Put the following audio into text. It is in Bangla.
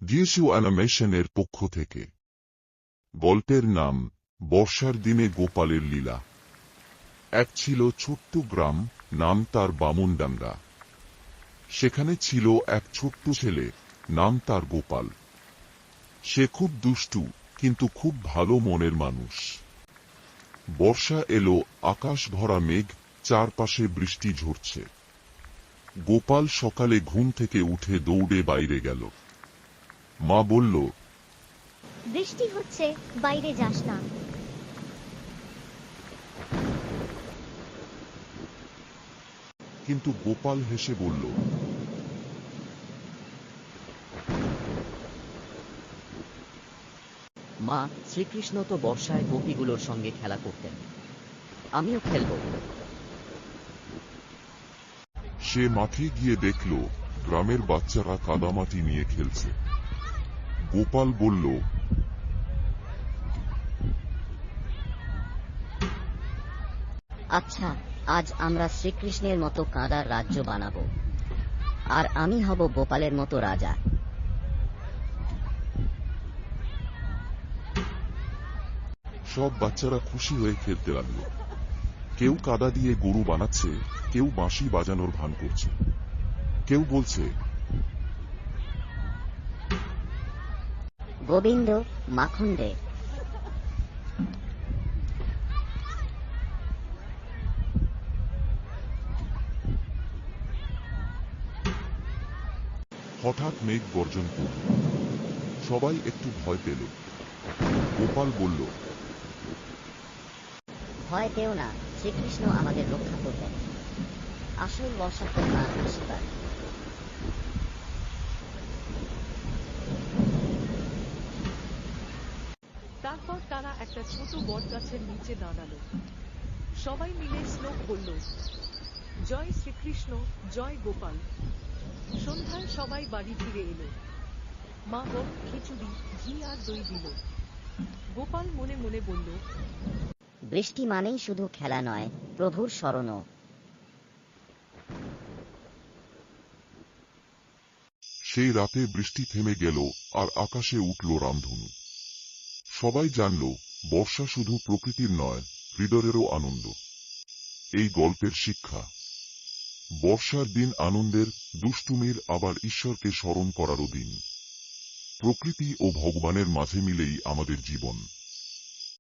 ডিএসইউ অ্যানিমেশনের পক্ষ থেকে। গল্পের নাম বর্ষার দিনে গোপালের লীলা। এক ছিল ছোট্ট গ্রাম, নাম তার বামুনডাঙ্গা। সেখানে ছিল এক ছোট্ট ছেলে, নাম তার গোপাল। সে খুব দুষ্টু, কিন্তু খুব ভালো মনের মানুষ। বর্ষা এলো, আকাশ ভরা মেঘ, চারপাশে বৃষ্টি ঝরছে। গোপাল সকালে ঘুম থেকে উঠে দৌড়ে বাইরে গেল। মা বলল, বৃষ্টি হচ্ছে, বাইরে যাস না। কিন্তু গোপাল হেসে বলল, মা, শ্রীকৃষ্ণ তো বর্ষায় গোপীগুলোর সঙ্গে খেলা করতেন, আমিও খেলব। সে মাঠে গিয়ে দেখল গ্রামের বাচ্চারা কাদামাটি নিয়ে খেলছে। গোপাল বলল, আচ্ছা, আজ আমরা শ্রীকৃষ্ণের মতো কাঁদার রাজ্য বানাবো, আর আমি হব গোপালের মতো রাজা। সব বাচ্চারা খুশি হয়ে খেলতে লাগলো। কেউ কাদা দিয়ে গরু বানাচ্ছে, কেউ বাঁশি বাজানোর ভান করছে, কেউ বলছে, গোবিন্দ মাখন দে। হঠাৎ মেঘ গর্জন করল। সবাই একটু ভয় পেল। গোপাল বলল, ভয় পেও না, শ্রীকৃষ্ণ আমাদের রক্ষা করবেন। আসল বর্ষা তো তাঁর আশীর্বাদ। তারপর তারা একটা ছোট বটগাছের নিচে দাঁড়ালো। সবাই মিলে শ্লোক বলল, জয় শ্রীকৃষ্ণ, জয় গোপাল। সন্ধ্যায় সবাই বাড়ি ফিরে এলো। মা গরম খিচুড়ি, ঘি আর দই দিল। গোপাল মনে মনে বলল, বৃষ্টি মানেই শুধু খেলা নয়, প্রভুর শরণও। সেই রাতে বৃষ্টি থেমে গেল, আর আকাশে উঠল রামধনু। সবাই জানল, বর্ষা শুধু প্রকৃতির নয়, হৃদয়েরও আনন্দ। এই গল্পের শিক্ষা: বর্ষার দিন আনন্দের, দুষ্টুমির, আবার ঈশ্বরকে স্মরণ করারও দিন। প্রকৃতি ও ভগবানের মাঝে মিলেই আমাদের জীবন।